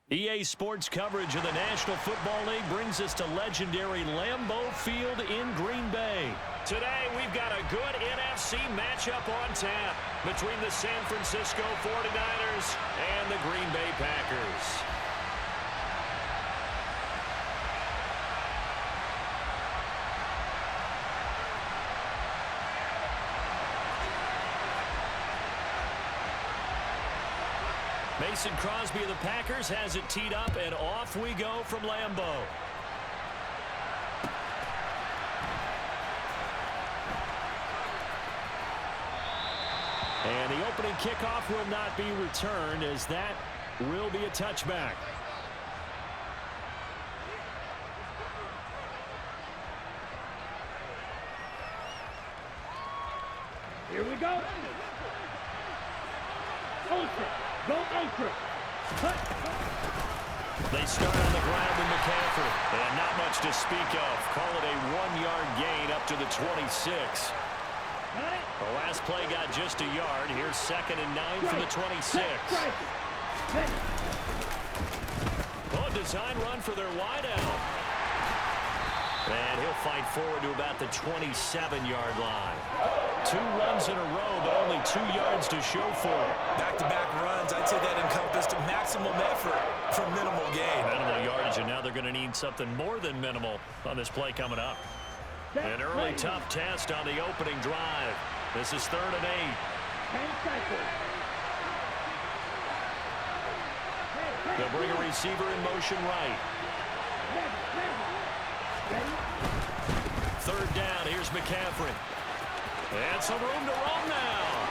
EA Sports coverage of the National Football League brings us to legendary Lambeau Field in Green Bay. Today, we've got a good NFC matchup on tap between the San Francisco 49ers and the Green Bay Packers. Mason Crosby of the Packers has it teed up, and off we go from Lambeau. And the opening kickoff will not be returned, as that will be a touchback. Here we go. Ultra. Go Ultra. They start on the ground with McCaffrey. And not much to speak of. Call it a 1-yard gain up to the 26. The last play got just a yard. Here's 2nd and 9 from the 26. Oh, design run for their wideout. And he'll fight forward to about the 27-yard line. 2 runs in a row, but only 2 yards to show for it. Back-to-back runs, I'd say that encompassed maximum effort for minimal gain. Minimal yardage, and now they're going to need something more than minimal on this play coming up. An early tough test on the opening drive. This is 3rd and 8. They'll bring a receiver in motion right. 3rd down, here's McCaffrey. And some room to run now.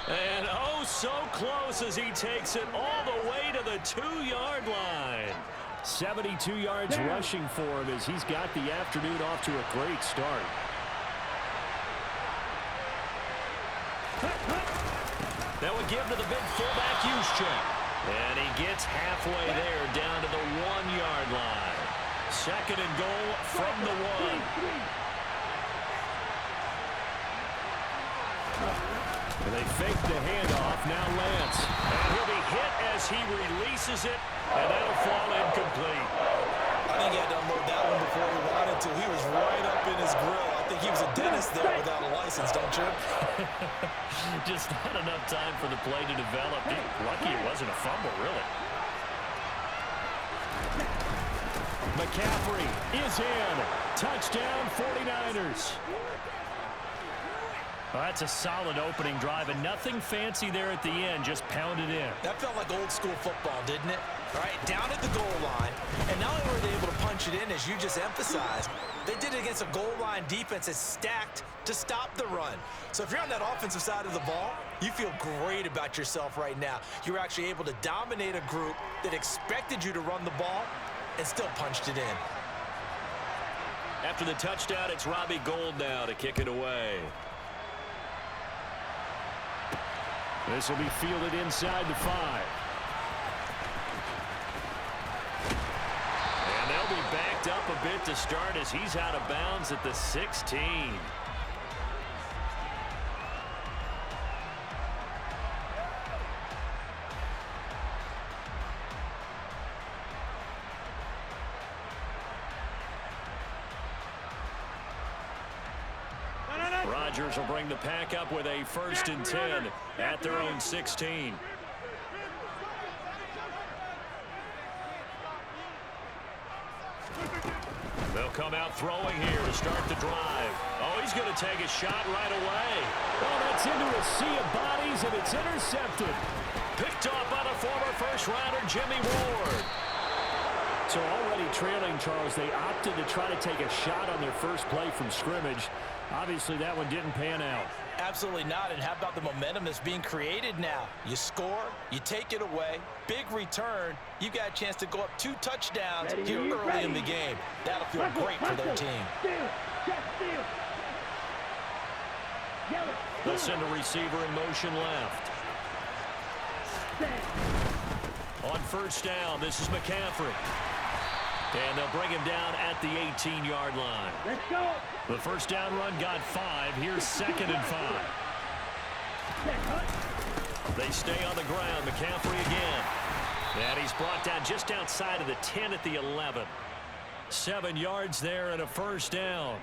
And oh, so close as he takes it all the way to the 2-yard line. 72 yards rushing for him as he's got the afternoon off to a great start. That would give to the big fullback Juszczyk. And he gets halfway there down to the 1-yard line. 2nd and goal from the 1. And they fake the handoff. Now Lance. And he'll be hit as he releases it. And that'll fall incomplete. I think he had to unload that one before he wanted to. He was right up in his grill. I think he was a dentist there without a license, don't you? Just not enough time for the play to develop. Lucky it wasn't a fumble, really. McCaffrey is in. Touchdown, 49ers. Well, that's a solid opening drive, and nothing fancy there at the end, just pounded in. That felt like old school football, didn't it? All right, down at the goal line, and not only were they able to punch it in, as you just emphasized, they did it against a goal line defense that's stacked to stop the run. So if you're on that offensive side of the ball, you feel great about yourself right now. You're actually able to dominate a group that expected you to run the ball and still punched it in. After the touchdown, it's Robbie Gould now to kick it away. This will be fielded inside the 5. And they'll be backed up a bit to start as he's out of bounds at the 16. Rodgers will bring the pack up with a 1st and 10 at their own 16. They'll come out throwing here to start the drive. Oh, he's going to take a shot right away. Oh, that's into a sea of bodies, and it's intercepted. Picked off by the former first-rounder Jimmy Ward. So already trailing, Charles, they opted to try to take a shot on their first play from scrimmage. Obviously, that one didn't pan out. Absolutely not. And how about the momentum that's being created now? You score, you take it away, big return. You got a chance to go up 2 touchdowns here early in the game. That'll feel great for their team. They'll send a receiver in motion left. On 1st down, this is McCaffrey. And they'll bring him down at the 18-yard line. Let's go. The 1st down run got 5. Here's 2nd and 5. They stay on the ground. McCaffrey again. And he's brought down just outside of the 10 at the 11. 7 yards there and a first down.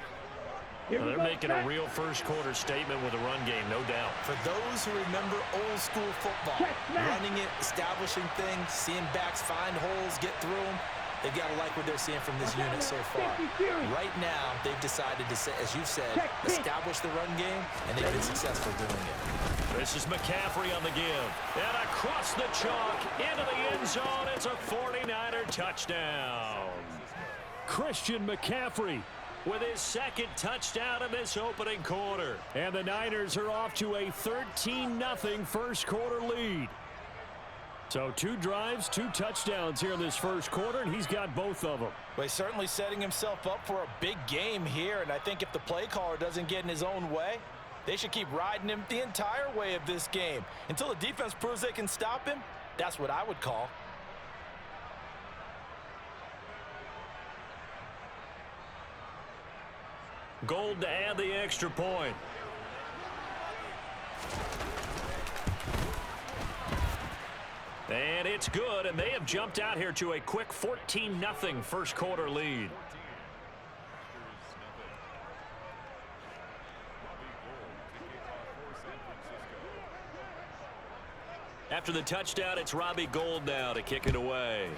Well, they're making a real first-quarter statement with a run game, no doubt. For those who remember old-school football, running it, establishing things, seeing backs find holes, get through them, they've got to like what they're seeing from this unit so far. Right now, they've decided to, as you've said, establish the run game, and they've been successful doing it. This is McCaffrey on the give. And across the chalk, into the end zone. It's a 49er touchdown. Christian McCaffrey with his second touchdown in this opening quarter. And the Niners are off to a 13-0 first-quarter lead. So 2 drives, 2 touchdowns here in this first quarter, and he's got both of them. Well, he's certainly setting himself up for a big game here, and I think if the play caller doesn't get in his own way, they should keep riding him the entire way of this game. Until the defense proves they can stop him, that's what I would call. Gold to add the extra point. And it's good, and they have jumped out here to a quick 14-0 first-quarter lead. After the touchdown, it's Robbie Gould now to kick it away.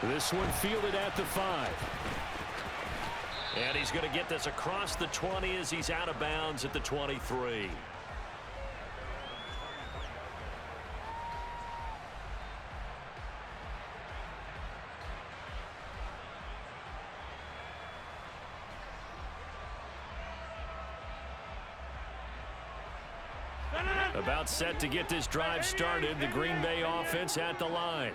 This one fielded at the 5. And he's going to get this across the 20 as he's out of bounds at the 23. About set to get this drive started. The Green Bay offense at the line.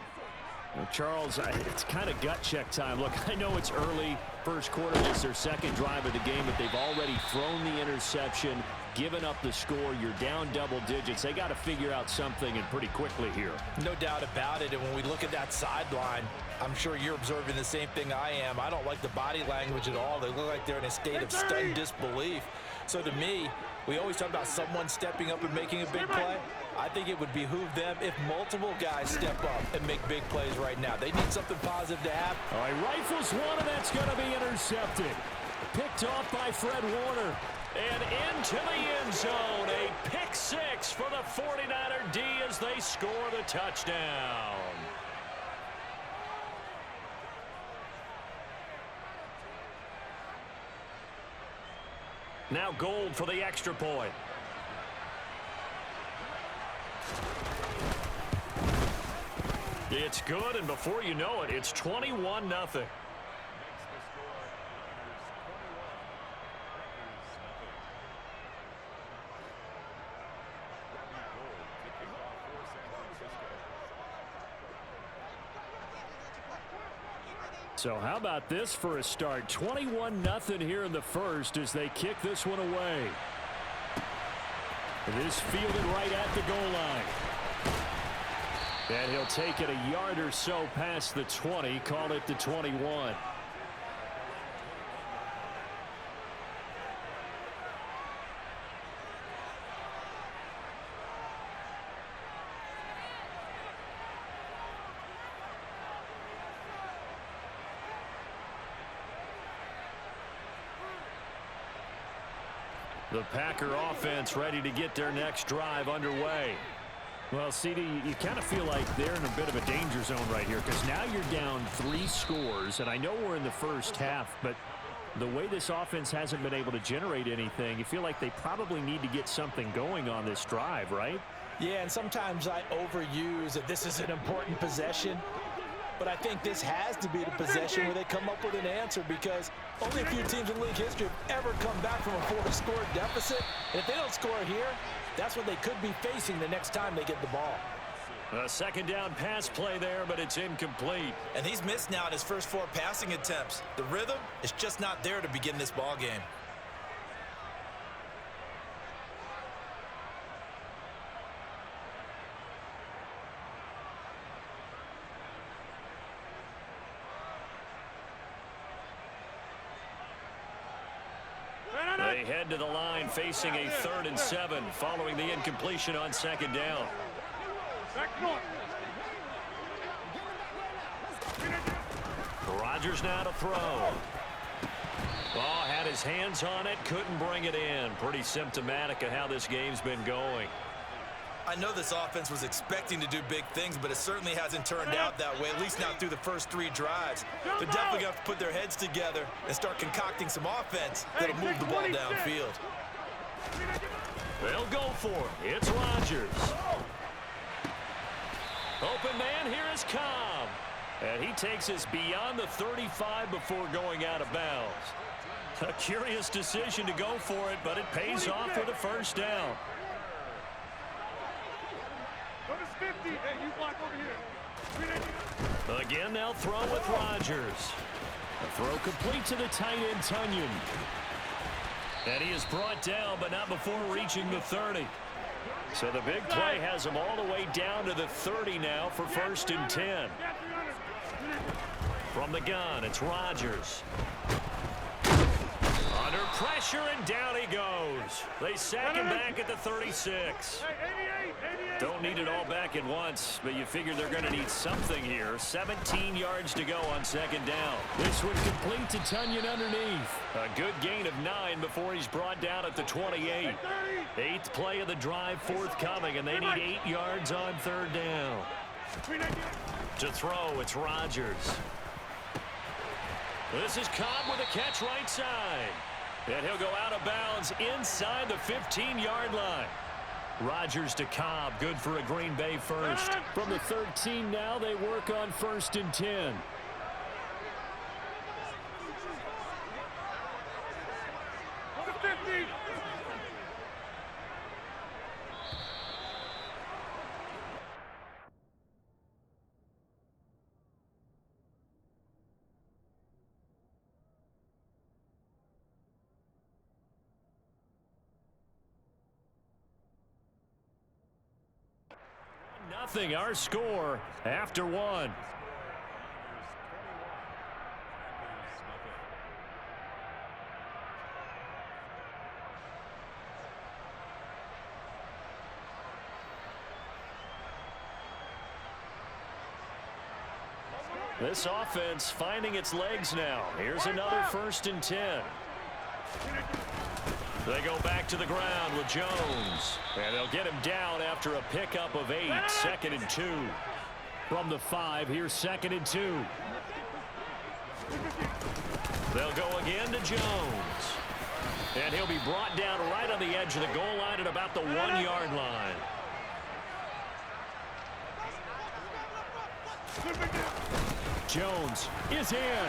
Well, Charles, it's kind of gut check time. Look, I know it's early. First quarter is their second drive of the game, but they've already thrown the interception, given up the score. You're down double digits. They got to figure out something, and pretty quickly here. No doubt about it. And when we look at that sideline, I'm sure you're observing the same thing I am. I don't like the body language at all. They look like they're in a state of stunned disbelief. So to me, we always talk about someone stepping up and making a big play. I think it would behoove them if multiple guys step up and make big plays right now. They need something positive to happen. All right, rifles one, and that's going to be intercepted. Picked off by Fred Warner. And into the end zone. A pick 6 for the 49er D as they score the touchdown. Now Gold for the extra point. It's good, and before you know it, it's 21-0. So how about this for a start? 21-0 here in the first as they kick this one away. It is fielded right at the goal line. And he'll take it a yard or so past the 20, call it the 21. The Packer offense ready to get their next drive underway. Well, CD, you kind of feel like they're in a bit of a danger zone right here because now you're down 3 scores, and I know we're in the first half, but the way this offense hasn't been able to generate anything, you feel like they probably need to get something going on this drive, right? Yeah, and sometimes I overuse that this is an important possession, but I think this has to be the possession where they come up with an answer because only a few teams in league history have ever come back from a 4-score deficit, and if they don't score here, that's what they could be facing the next time they get the ball. A second down pass play there, but it's incomplete. And he's missed now in his first 4 passing attempts. The rhythm is just not there to begin this ball game. They head to the line facing a 3rd and 7 following the incompletion on 2nd down. Rodgers now to throw. Oh, had his hands on it, couldn't bring it in. Pretty symptomatic of how this game's been going. I know this offense was expecting to do big things, but it certainly hasn't turned out that way, at least not through the first 3 drives. They're definitely going to have to put their heads together and start concocting some offense that'll move the ball downfield. They'll go for it. It's Rodgers. Open man, here is Cobb. And he takes us beyond the 35 before going out of bounds. A curious decision to go for it, but it pays off with a 1st down. Again, they'll throw with Rodgers. A throw complete to the tight end, Tunyon. And he is brought down, but not before reaching the 30. So the big play has him all the way down to the 30 now for 1st and 10. From the gun, it's Rodgers. Under pressure, and down he goes. They sack him back at the 36. Don't need it all back at once, but you figure they're going to need something here. 17 yards to go on 2nd down. This one complete to Tunyon underneath. A good gain of 9 before he's brought down at the 28. 8th play of the drive forthcoming, and they need 8 yards on 3rd down. To throw, it's Rodgers. This is Cobb with a catch right side. And he'll go out of bounds inside the 15-yard line. Rodgers to Cobb, good for a Green Bay first. From the 13 now, they work on 1st and 10. Nothing, our score after 1. This offense finding its legs now. Here's another 1st and 10. They go back to the ground with Jones. And they'll get him down after a pickup of 8. 2nd and 2. From the 5, here's 2nd and 2. They'll go again to Jones. And he'll be brought down right on the edge of the goal line at about the 1-yard line. Jones is in.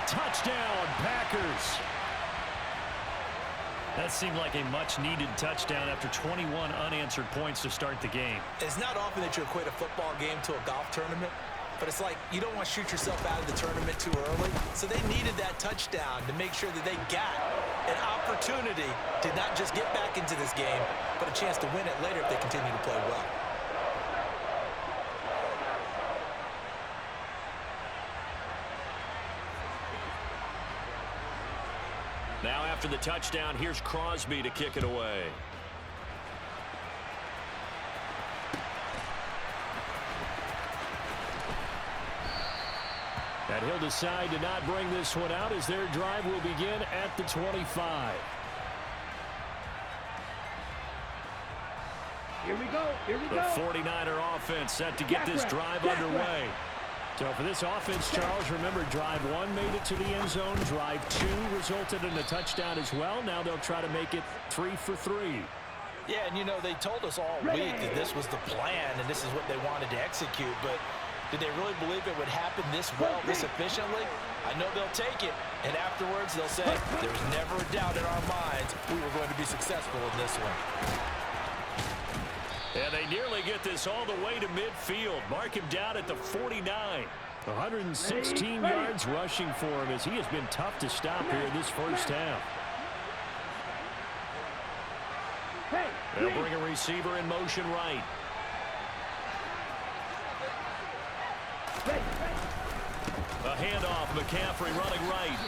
Touchdown, Packers. That seemed like a much-needed touchdown after 21 unanswered points to start the game. It's not often that you equate a football game to a golf tournament, but it's like you don't want to shoot yourself out of the tournament too early. So they needed that touchdown to make sure that they got an opportunity to not just get back into this game, but a chance to win it later if they continue to play well. Now after the touchdown, here's Crosby to kick it away. And he'll decide to not bring this one out as their drive will begin at the 25. Here we go. Here we The go. 49er offense set to get this drive underway. So for this offense, Charles, remember, drive 1 made it to the end zone. Drive 2 resulted in a touchdown as well. Now they'll try to make it 3 for 3. Yeah, and you know, they told us all week that this was the plan and this is what they wanted to execute, but did they really believe it would happen this well, this efficiently? I know they'll take it, and afterwards they'll say, there's never a doubt in our minds we were going to be successful in this one. And they nearly get this all the way to midfield. Mark him down at the 49. 116 yards rushing for him as he has been tough to stop here in this first half. They'll bring a receiver in motion right. A handoff, McCaffrey running right.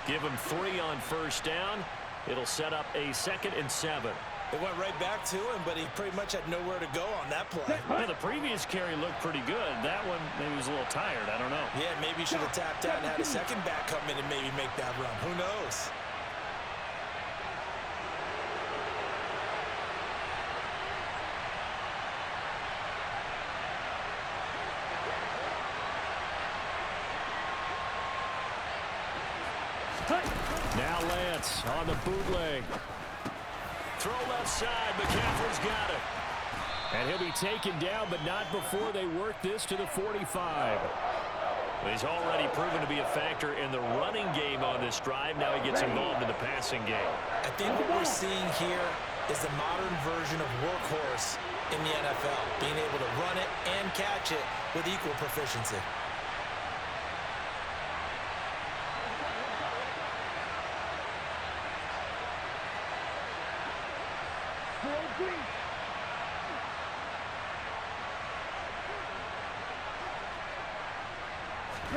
Give him 3 on first down. It'll set up a 2nd and 7. It went right back to him, but he pretty much had nowhere to go on that play. Yeah, the previous carry looked pretty good. That one, maybe he was a little tired. I don't know. Yeah, maybe he should have tapped out and had a second back come in and maybe make that run. Who knows? Now Lance on the bootleg. Throw left side. McCaffrey's got it. And he'll be taken down, but not before they work this to the 45. He's already proven to be a factor in the running game on this drive. Now he gets involved in the passing game. I think what we're seeing here is the modern version of workhorse in the NFL, being able to run it and catch it with equal proficiency.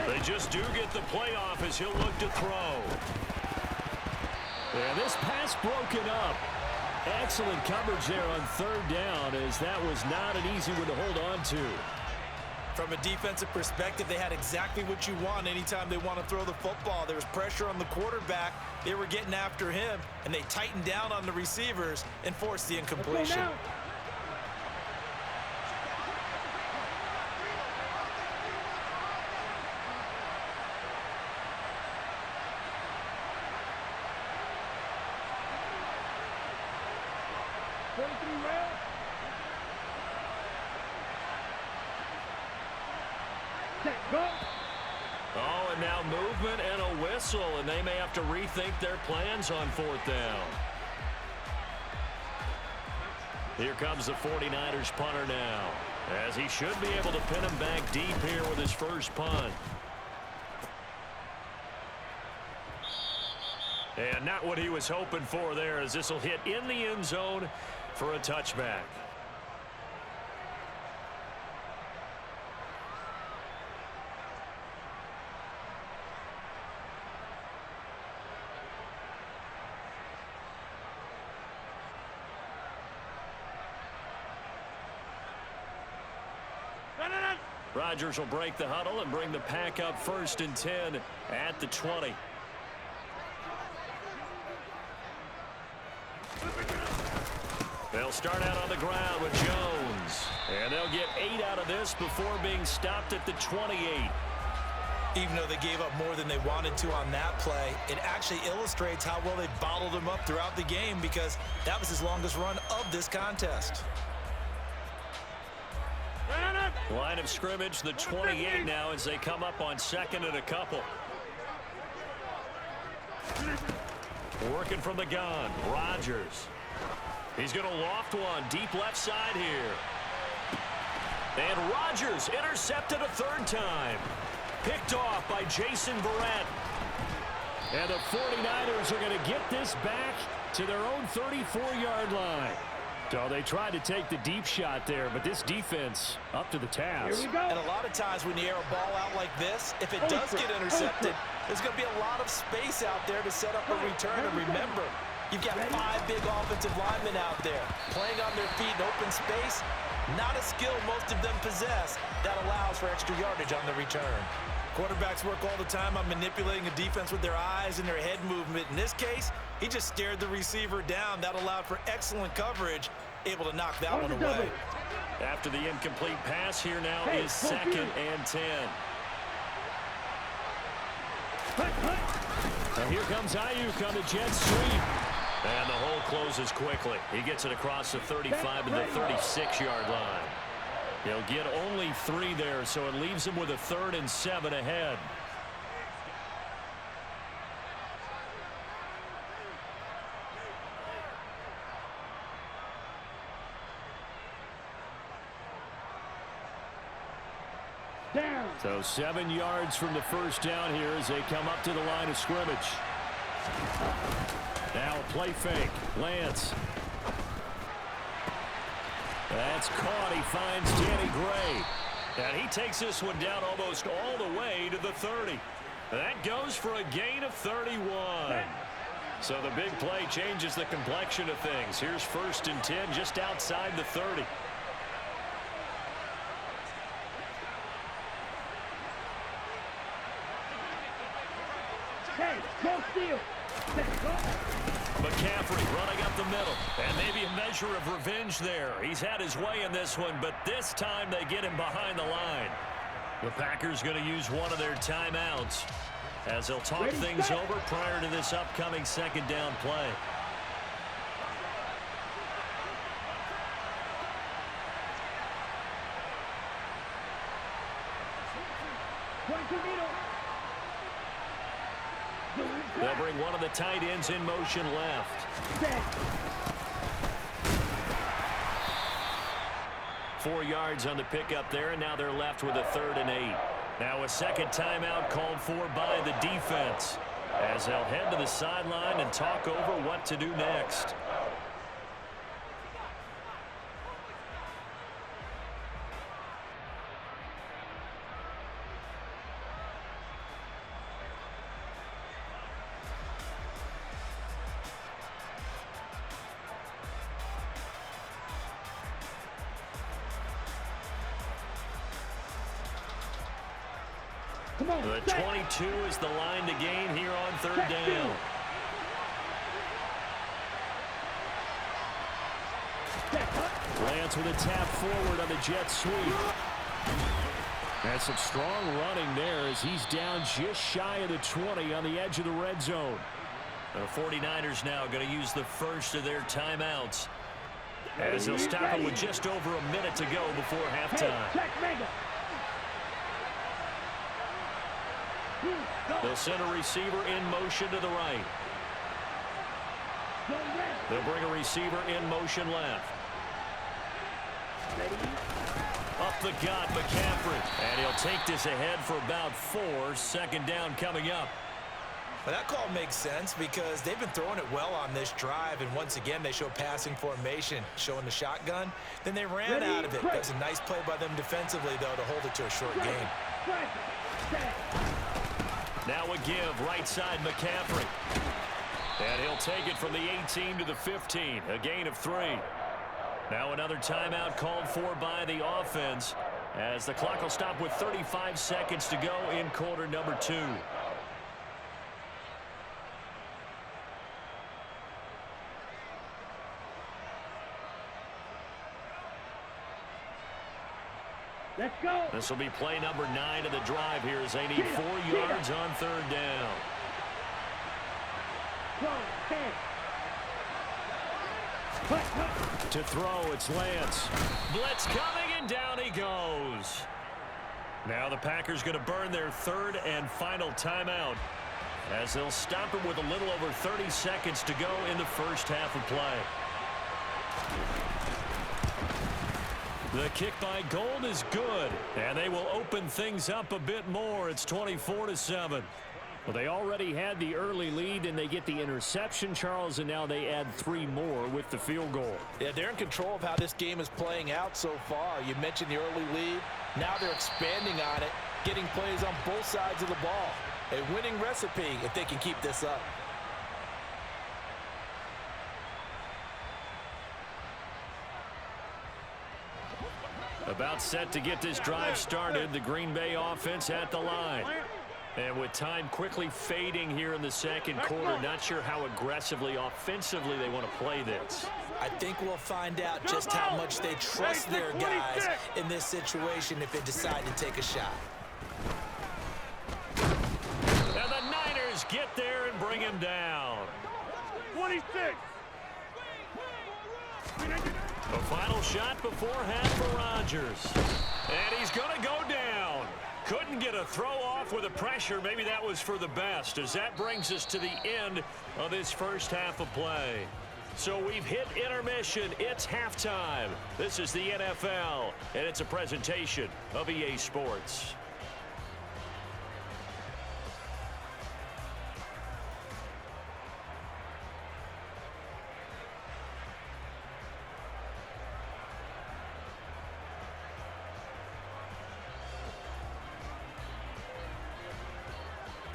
They just do get the playoff as he'll look to throw. And this pass broken up. Excellent coverage there on 3rd down, as that was not an easy one to hold on to. From a defensive perspective, they had exactly what you want anytime they want to throw the football. There was pressure on the quarterback. They were getting after him, and they tightened down on the receivers and forced the incompletion. Oh, and now movement and a whistle, and they may have to rethink their plans on 4th down. Here comes the 49ers punter now, as he should be able to pin him back deep here with his first punt. And not what he was hoping for there, as this will hit in the end zone for a touchback. Rodgers will break the huddle and bring the pack up 1st and 10 at the 20. They'll start out on the ground with Jones. And they'll get 8 out of this before being stopped at the 28. Even though they gave up more than they wanted to on that play, it actually illustrates how well they bottled him up throughout the game, because that was his longest run of this contest. Line of scrimmage, the 28 now, as they come up on 2nd and a couple. Working from the gun, Rodgers. He's going to loft one deep left side here. And Rodgers intercepted a 3rd time. Picked off by Jason Verrett. And the 49ers are going to get this back to their own 34-yard line. So they tried to take the deep shot there, but this defense up to the task. Here we go. And a lot of times when you air a ball out like this, if it does get intercepted, there's going to be a lot of space out there to set up a return. And remember, you've got 5 big offensive linemen out there playing on their feet in open space. Not a skill most of them possess that allows for extra yardage on the return. Quarterbacks work all the time on manipulating a defense with their eyes and their head movement. In this case, he just stared the receiver down. That allowed for excellent coverage, able to knock that one away. After the incomplete pass, here now is 2nd and 10. And here comes Ayuk on the jet sweep. And the hole closes quickly. He gets it across the 35 to the 36-yard line. He'll get only 3 there, so it leaves him with a 3rd and 7 ahead. Down. So 7 yards from the first down here as they come up to the line of scrimmage. Now a play fake. Lance. That's caught. He finds Danny Gray. And he takes this one down almost all the way to the 30. That goes for a gain of 31. So the big play changes the complexion of things. Here's 1st and 10 just outside the 30. Hey, go steal. McCaffrey running up the middle. And maybe a measure of revenge there. He's had his way in this one, but this time they get him behind the line. The Packers going to use one of their timeouts as they'll talk things over prior to this upcoming 2nd down play. They'll bring one of the tight ends in motion left. 4 yards on the pickup there, and now they're left with a 3rd and 8. Now a 2nd timeout called for by the defense as they'll head to the sideline and talk over what to do next. The 22 is the line to gain here on 3rd down. Lance with a tap forward on the jet sweep. That's some strong running there as he's down just shy of the 20 on the edge of the red zone. The 49ers now going to use the first of their timeouts as they'll stop it with just over a minute to go before halftime. They'll send a receiver in motion to the right. They'll bring a receiver in motion left. Up the gut, McCaffrey. And he'll take this ahead for about 4. 2nd down coming up. Well, that call makes sense because they've been throwing it well on this drive, and once again they show passing formation, showing the shotgun. Then they ran out of it. That's a nice play by them defensively, though, to hold it to a short game. Now a give, right side McCaffrey. And he'll take it from the 18 to the 15, a gain of 3. Now another timeout called for by the offense as the clock will stop with 35 seconds to go in quarter number 2. Let's go. This will be play number 9 of the drive here as they need 4 yards on 3rd down. To throw, it's Lance. Blitz coming, and down he goes. Now the Packers going to burn their 3rd and final timeout as they'll stop him with a little over 30 seconds to go in the first half of play. The kick by Gold is good, and they will open things up a bit more. It's 24-7. Well, they already had the early lead, and they get the interception, Charles, and now they add 3 more with the field goal. Yeah, they're in control of how this game is playing out so far. You mentioned the early lead. Now they're expanding on it, getting plays on both sides of the ball. A winning recipe if they can keep this up. About set to get this drive started, the Green Bay offense at the line. And with time quickly fading here in the second quarter, not sure how aggressively, offensively they want to play this. I think we'll find out just how much they trust their guys in this situation if they decide to take a shot. And the Niners get there and bring him down. 26. The final shot before half for Rodgers. And he's going to go down. Couldn't get a throw off with the pressure. Maybe that was for the best, as that brings us to the end of this first half of play. So we've hit intermission. It's halftime. This is the NFL, and it's a presentation of EA Sports.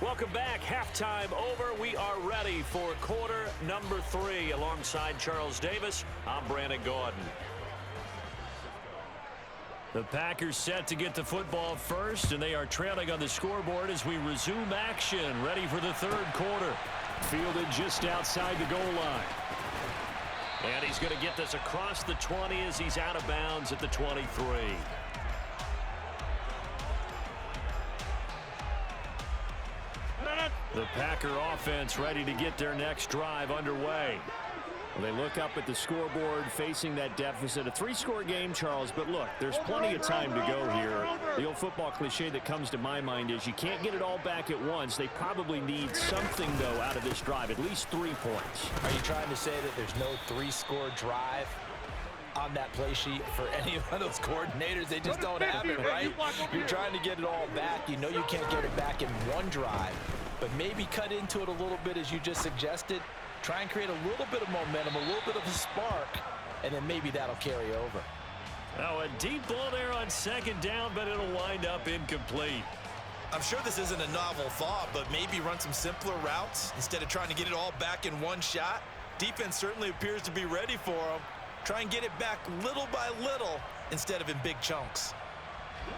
Welcome back. Halftime over. We are ready for quarter number 3. Alongside Charles Davis, I'm Brandon Gaudin. The Packers set to get the football first, and they are trailing on the scoreboard as we resume action. Ready for the third quarter. Fielded just outside the goal line. And he's going to get this across the 20 as he's out of bounds at the 23. The Packer offense ready to get their next drive underway. They look up at the scoreboard facing that deficit. A 3-score game, Charles, but look, there's plenty of time to go here. The old football cliche that comes to my mind is you can't get it all back at once. They probably need something, though, out of this drive, at least 3 points. Are you trying to say that there's no 3-score drive on that play sheet for any of those coordinators? They just don't have it, right? You're trying to get it all back. You know you can't get it back in one drive, but maybe cut into it a little bit as you just suggested. Try and create a little bit of momentum, a little bit of a spark, and then maybe that'll carry over. Oh, a deep ball there on second down, but it'll wind up incomplete. I'm sure this isn't a novel thought, but maybe run some simpler routes instead of trying to get it all back in one shot. Defense certainly appears to be ready for them. Try and get it back little by little instead of in big chunks.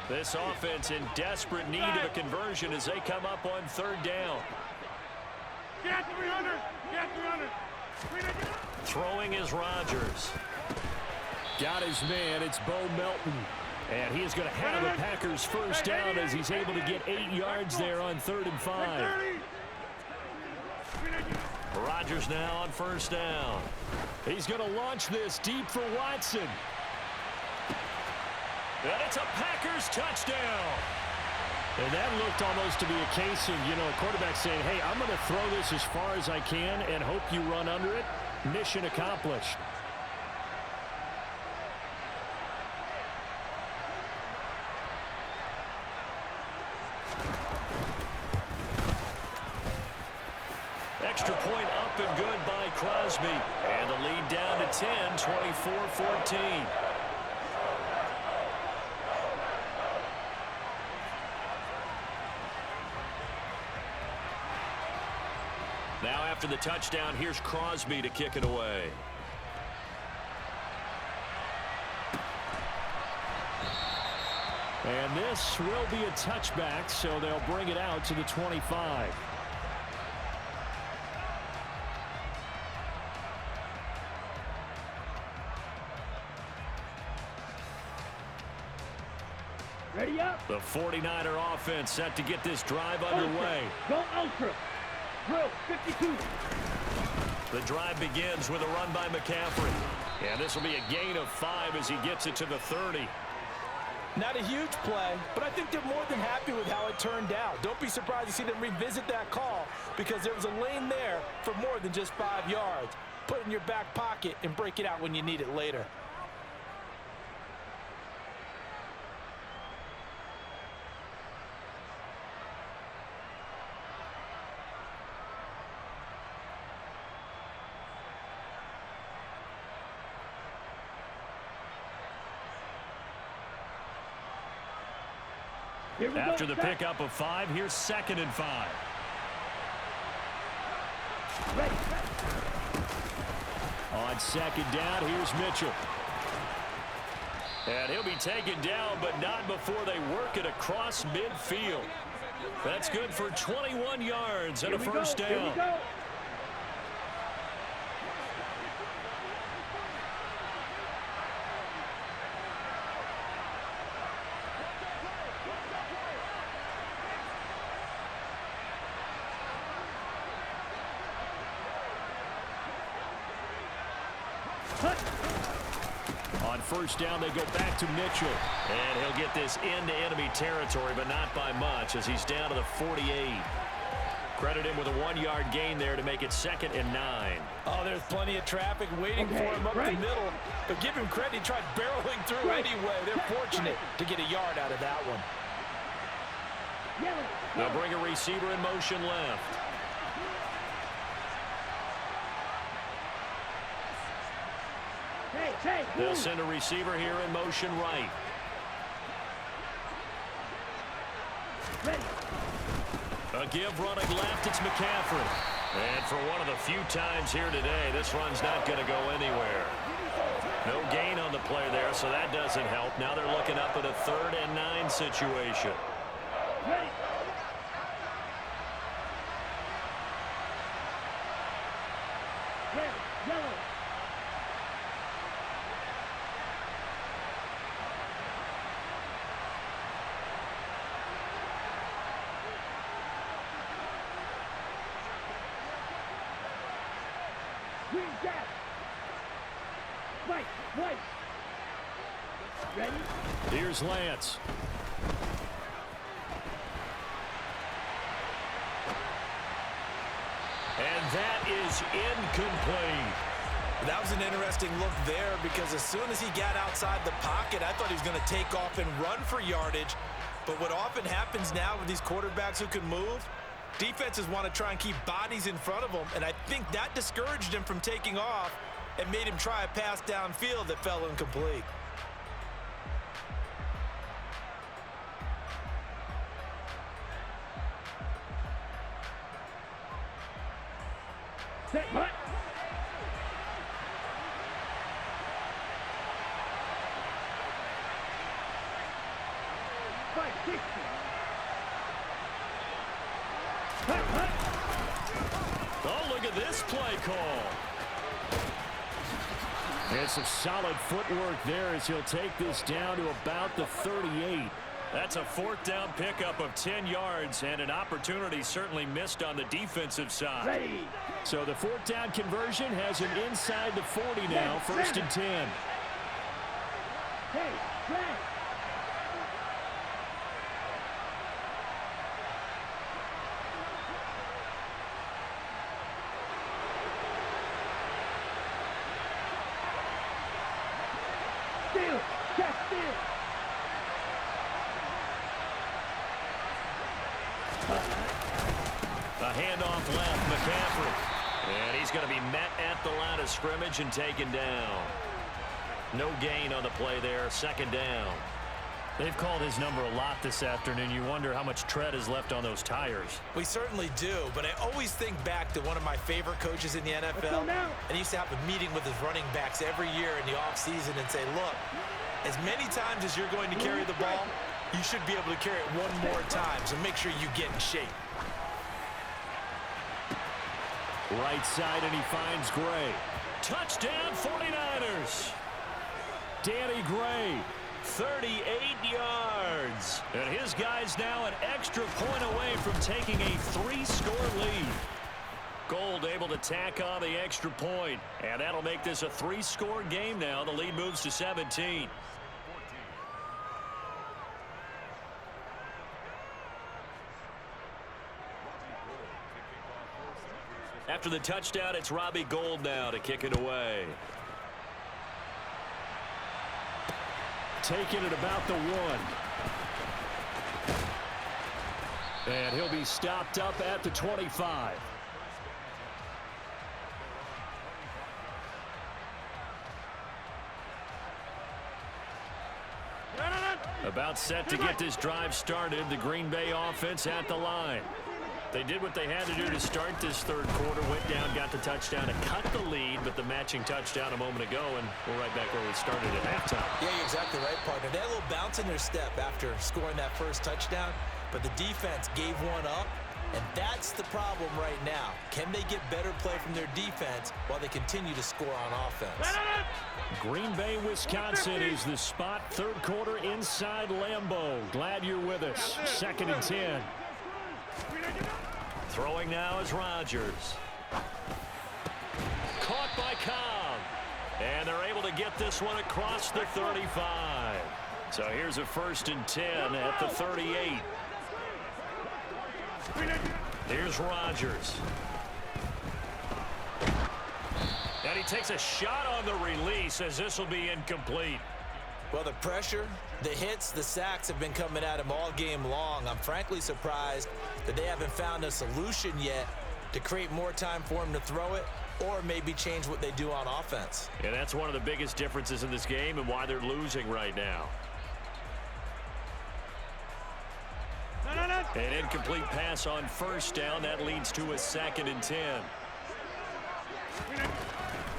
This offense in desperate need of a conversion as they come up on third down. Get 300! Get 300! Throwing is Rodgers. Got his man. It's Bo Melton. And he is going to have the Packers first down as he's able to get 8 yards there on 3rd and 5. Rodgers now on first down. He's going to launch this deep for Watson. And it's a Packers touchdown. And that looked almost to be a case of, a quarterback saying, hey, I'm going to throw this as far as I can and hope you run under it. Mission accomplished. Extra point up and good by Crosby. And the lead down to 10, 24-14. Now after the touchdown, here's Crosby to kick it away. And this will be a touchback, so they'll bring it out to the 25. Ready up. The 49er offense set to get this drive underway. Go ultra. Drill 52. The drive begins with a run by McCaffrey. And this will be a gain of 5 as he gets it to the 30. Not a huge play, but I think they're more than happy with how it turned out. Don't be surprised to see them revisit that call because there was a lane there for more than just 5 yards. Put it in your back pocket and break it out when you need it later. After the pickup of 5, here's 2nd and 5. Ready. On 2nd down, here's Mitchell. And he'll be taken down, but not before they work it across midfield. That's good for 21 yards and a first down. Here we go. On first down, they go back to Mitchell. And he'll get this into enemy territory, but not by much as he's down to the 48. Credit him with a 1-yard gain there to make it 2nd and 9. Oh, there's plenty of traffic waiting for him up the middle. But give him credit, he tried barreling through anyway. They're fortunate to get a yard out of that one. They'll bring a receiver in motion left. They'll send a receiver here in motion right. A give running left, it's McCaffrey. And for one of the few times here today, this run's not going to go anywhere. No gain on the play there, so that doesn't help. Now they're looking up at a 3rd and 9 situation. Ready. Red, yellow. Green gas. White, white. Ready? Here's Lance. And that is incomplete. That was an interesting look there because as soon as he got outside the pocket, I thought he was going to take off and run for yardage. But what often happens now with these quarterbacks who can move, defenses want to try and keep bodies in front of them, and I think that discouraged him from taking off and made him try a pass downfield that fell incomplete. Set, what? Oh, look at this play call. And some solid footwork there as he'll take this down to about the 38. That's a 4th down pickup of 10 yards and an opportunity certainly missed on the defensive side. Ready. So the 4th down conversion has him inside the 40 now, 1st and 10. Hey, Red. Steal, check, steal. A handoff left, McCaffrey. And he's going to be met at the line of scrimmage and taken down. No gain on the play there, 2nd down. They've called his number a lot this afternoon. You wonder how much tread is left on those tires. We certainly do, but I always think back to one of my favorite coaches in the NFL. And he used to have a meeting with his running backs every year in the offseason and say, look, as many times as you're going to carry the ball, you should be able to carry it one more time, so make sure you get in shape. Right side, and he finds Gray. Touchdown, 49ers. Danny Gray, 38 yards. And his guy's now an extra point away from taking a 3-score lead. Gold able to tack on the extra point, and that'll make this a 3-score game now. The lead moves to 17. After the touchdown, it's Robbie Gould now to kick it away. Taking it about the 1. And he'll be stopped up at the 25. About set to get this drive started. The Green Bay offense at the line. They did what they had to do to start this 3rd quarter. Went down, got the touchdown to cut the lead, but the matching touchdown a moment ago, and we're right back where we started at halftime. Yeah, you're exactly right, partner. They had a little bounce in their step after scoring that first touchdown, but the defense gave one up, and that's the problem right now. Can they get better play from their defense while they continue to score on offense? Green Bay, Wisconsin is the spot. 3rd quarter inside Lambeau. Glad you're with us. 2nd and 10. Throwing now is Rodgers. Caught by Cobb. And they're able to get this one across the 35. So here's a 1st and 10 at the 38. Here's Rodgers. And he takes a shot on the release as this will be incomplete. Well, the pressure, the hits, the sacks have been coming at him all game long. I'm frankly surprised that they haven't found a solution yet to create more time for him to throw it or maybe change what they do on offense. And that's one of the biggest differences in this game and why they're losing right now. An incomplete pass on first down. That leads to a 2nd and 10.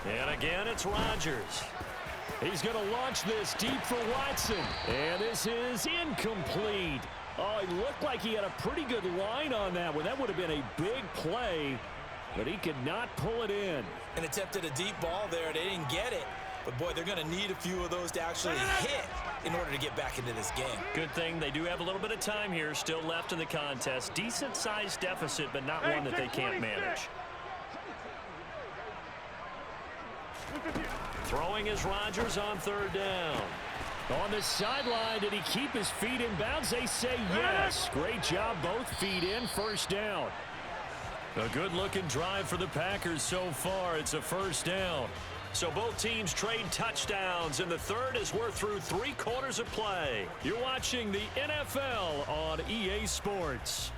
And again, it's Rodgers. He's going to launch this deep for Watson. And this is incomplete. Oh, it looked like he had a pretty good line on that one. That would have been a big play, but he could not pull it in. And attempted a deep ball there. They didn't get it. But, boy, they're going to need a few of those to actually hit in order to get back into this game. Good thing they do have a little bit of time here still left in the contest. Decent-sized deficit, but not one that they can't manage. Throwing is Rodgers on 3rd down. On the sideline, did he keep his feet in bounds? They say yes. Great job, both feet in, 1st down. A good-looking drive for the Packers so far. It's a 1st down. So both teams trade touchdowns, and the 3rd as we're through 3 quarters of play. You're watching the NFL on EA Sports.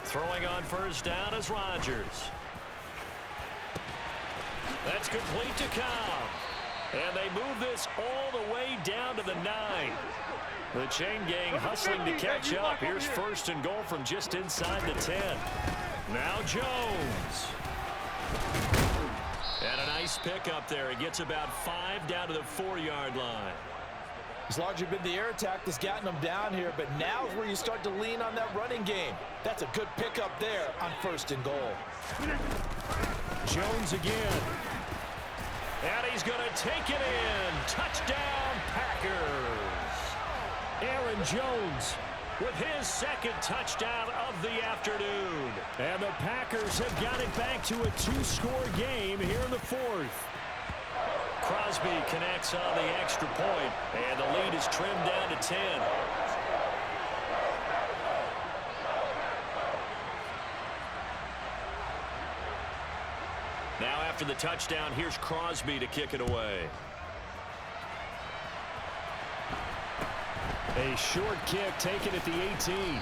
Throwing on 1st down is Rodgers. That's complete to Cobb. And they move this all the way down to the 9. The chain gang hustling to catch up. Here's 1st and goal from just inside the 10. Now Jones. And a nice pick up there. He gets about 5 down to the 4-yard line. It's largely been the air attack that's gotten them down here, but now is where you start to lean on that running game. That's a good pickup there on 1st and goal. Jones again. And he's going to take it in. Touchdown, Packers. Aaron Jones with his 2nd touchdown of the afternoon. And the Packers have got it back to a 2-score game here in the 4th. Crosby connects on the extra point, and the lead is trimmed down to 10. Now after the touchdown, here's Crosby to kick it away. A short kick taken at the 18.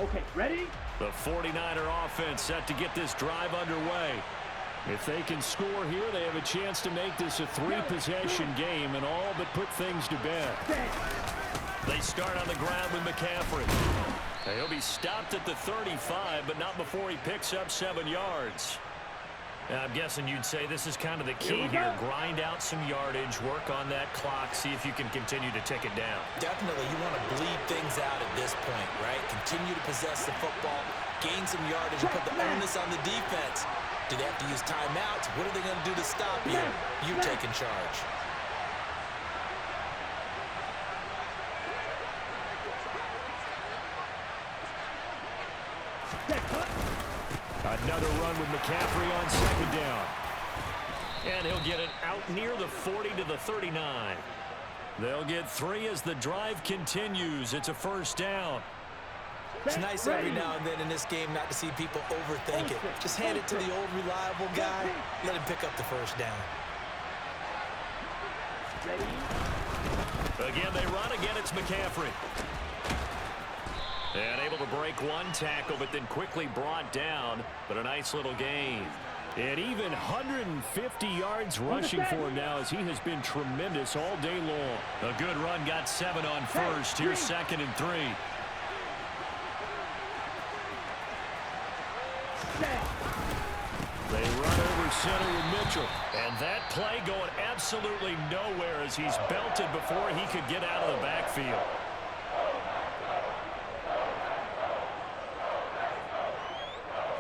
Okay, ready? The 49er offense set to get this drive underway. If they can score here, they have a chance to make this a 3-possession game and all but put things to bed. They start on the ground with McCaffrey. He'll be stopped at the 35, but not before he picks up 7 yards. I'm guessing you'd say this is kind of the key here. Grind out some yardage, work on that clock, see if you can continue to tick it down. Definitely, you want to bleed things out at this point, right? Continue to possess the football, gain some yardage, and put the onus on the defense. Do they have to use timeouts? What are they going to do to stop you? You taking charge. Another run with McCaffrey on 2nd down. And he'll get it out near the 40 to the 39. They'll get 3 as the drive continues. It's a 1st down. It's nice every now and then in this game not to see people overthink it. Just hand it to the old reliable guy. Let him pick up the 1st down. Again, they run. Again, it's McCaffrey. And able to break one tackle, but then quickly brought down. But a nice little gain. And even 150 yards rushing for him now as he has been tremendous all day long. A good run, got 7 on 1st. Here's 2nd and 3. They run over center with Mitchell. And that play going absolutely nowhere as he's belted before he could get out of the backfield.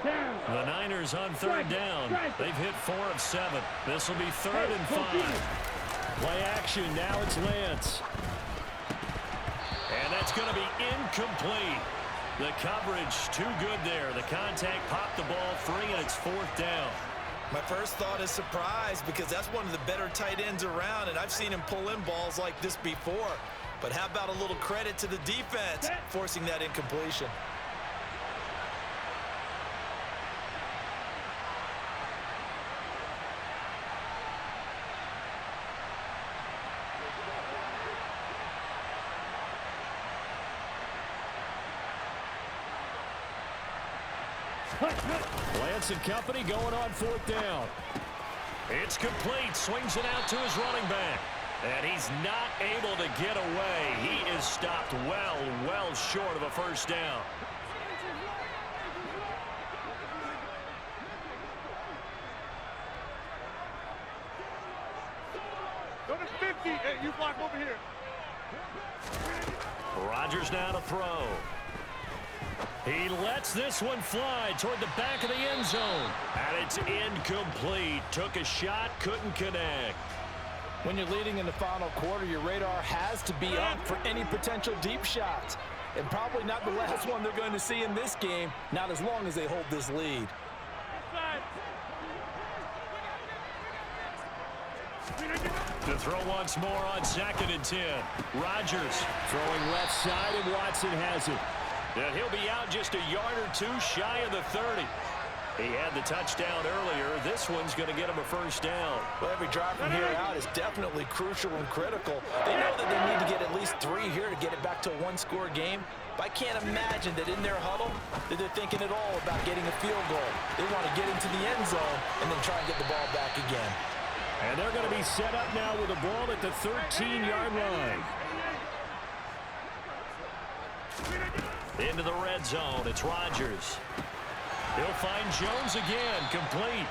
The Niners on 3rd down. They've hit 4 of 7. This will be 3rd and 5. Play action. Now it's Lance. And that's going to be incomplete. The coverage too good there. The contact popped the ball free, and it's 4th down. My first thought is surprise because that's one of the better tight ends around, and I've seen him pull in balls like this before. But how about a little credit to the defense forcing that incompletion? Lance and company going on 4th down. It's complete. Swings it out to his running back. And he's not able to get away. He is stopped well short of a first down. Go to 50. Hey, you block over here. Rodgers now to throw. He lets this one fly toward the back of the end zone. And it's incomplete. Took a shot, couldn't connect. When you're leading in the final quarter, your radar has to be up for any potential deep shots. And probably not the last one they're going to see in this game, not as long as they hold this lead. To throw once more on 2nd and 10. Rodgers throwing left side, and Watson has it. And he'll be out just a yard or two shy of the 30. He had the touchdown earlier. This one's going to get him a first down. Well, every drive from here out is definitely crucial and critical. They know that they need to get at least 3 here to get it back to a one-score game. But I can't imagine that in their huddle that they're thinking at all about getting a field goal. They want to get into the end zone and then try and get the ball back again. And they're going to be set up now with the ball at the 13-yard line. Into the red zone. It's Rodgers. He'll find Jones again, complete.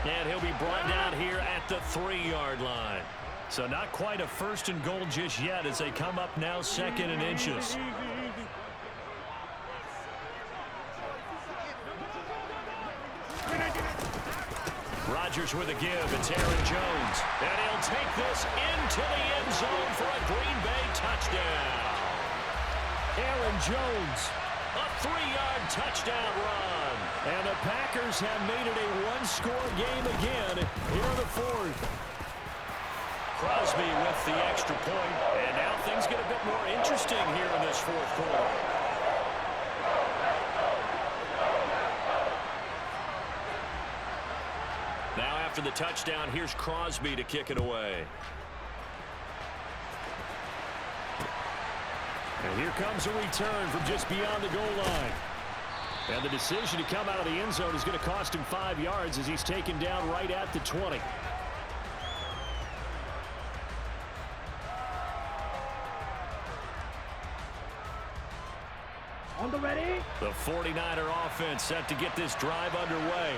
And he'll be brought down here at the 3-yard line. So not quite a 1st and goal just yet as they come up now 2nd and inches. Rodgers with a give. It's Aaron Jones. And he'll take this into the end zone for a Green Bay touchdown. Aaron Jones, a 3-yard touchdown run. And the Packers have made it a one-score game again here in the 4th. Crosby with the extra point. And now things get a bit more interesting here in this 4th quarter. Now after the touchdown, here's Crosby to kick it away. And here comes a return from just beyond the goal line. And the decision to come out of the end zone is going to cost him 5 yards as he's taken down right at the 20. On the ready. The 49er offense set to get this drive underway.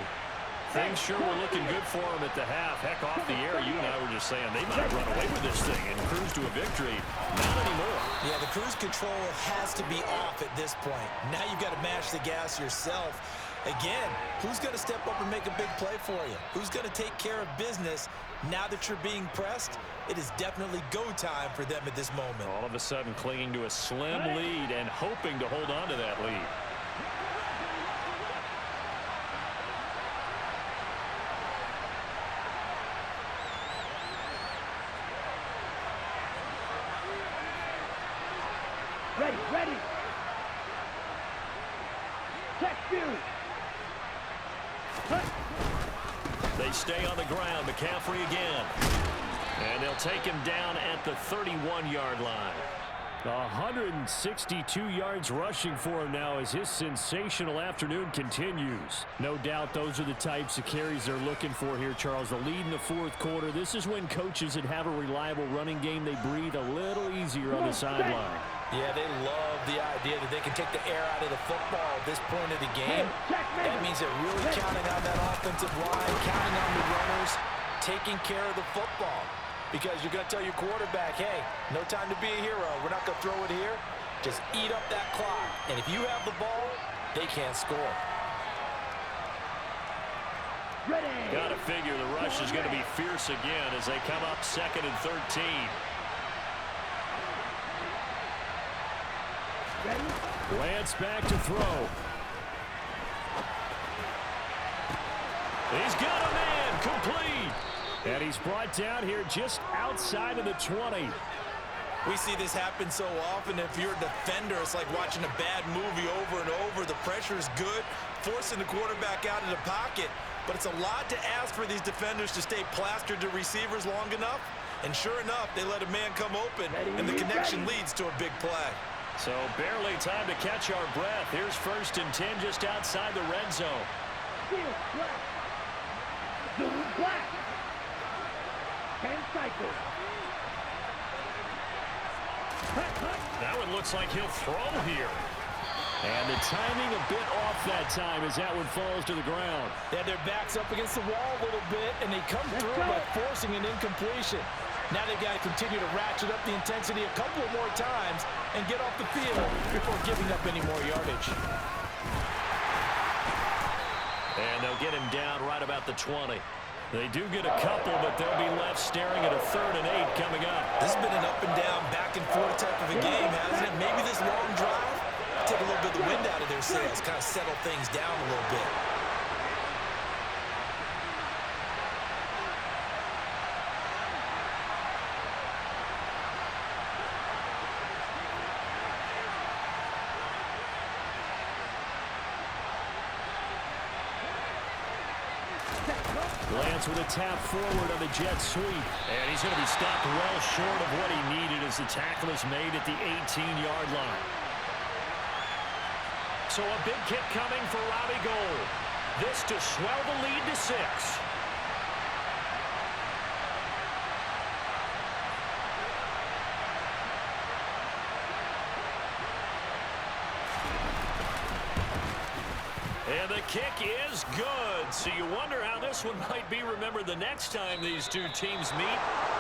Things sure were looking good for him at the half. Heck, off the air, you and I were just saying they might run away with this thing and cruise to a victory. Not anymore. Yeah, the cruise control has to be off at this point. Now you've got to mash the gas yourself. Again, who's going to step up and make a big play for you? Who's going to take care of business now that you're being pressed? It is definitely go time for them at this moment. All of a sudden clinging to a slim lead and hoping to hold on to that lead. Ready. Check you. They stay on the ground. McCaffrey again. And they'll take him down at the 31-yard line. 162 yards rushing for him now as his sensational afternoon continues. No doubt those are the types of carries they're looking for here, Charles. The lead in the 4th quarter. This is when coaches that have a reliable running game, they breathe a little easier on the sideline. Yeah, they love the idea that they can take the air out of the football at this point of the game. That means they're really counting on that offensive line, counting on the runners, taking care of the football. Because you're going to tell your quarterback, hey, no time to be a hero. We're not going to throw it here. Just eat up that clock. And if you have the ball, they can't score. Ready. Got to figure the rush is going to be fierce again as they come up 2nd and 13. Lance back to throw. He's got a man, complete. And he's brought down here just outside of the 20. We see this happen so often. If you're a defender, it's like watching a bad movie over and over. The pressure is good, forcing the quarterback out of the pocket. But it's a lot to ask for these defenders to stay plastered to receivers long enough. And sure enough, they let a man come open, and the connection leads to a big play. So barely time to catch our breath. Here's 1st and 10 just outside the red zone. Field black. Zone black. 10 cycles. That one looks like he'll throw here. And the timing a bit off that time as that one falls to the ground. They had their backs up against the wall a little bit, and they come through by forcing an incompletion. Now they've got to continue to ratchet up the intensity a couple of more times and get off the field before giving up any more yardage. And they'll get him down right about the 20. They do get a couple, but they'll be left staring at a 3rd and 8 coming up. This has been an up and down, back and forth type of a game, hasn't it? Maybe this long drive take a little bit of the wind out of their sails, kind of settle things down a little bit. Lance with a tap forward on the jet sweep. And he's going to be stopped well short of what he needed as the tackle is made at the 18-yard line. So a big kick coming for Robbie Gould. This to swell the lead to 6. And the kick is good. So you wonder how this one might be remembered the next time these two teams meet.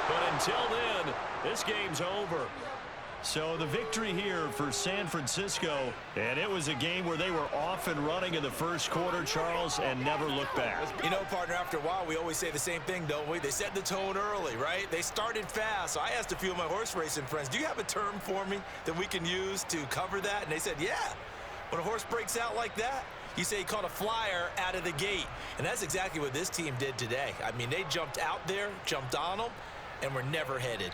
But until then, this game's over. So the victory here for San Francisco. And it was a game where they were off and running in the first quarter, Charles, and never looked back. You know, partner, after a while, we always say the same thing, don't we? They set the tone early, right? They started fast. So I asked a few of my horse racing friends, do you have a term for me that we can use to cover that? And they said, yeah. When a horse breaks out like that, you say he caught a flyer out of the gate. And that's exactly what this team did today. I mean, they jumped out there, jumped on them, and were never headed.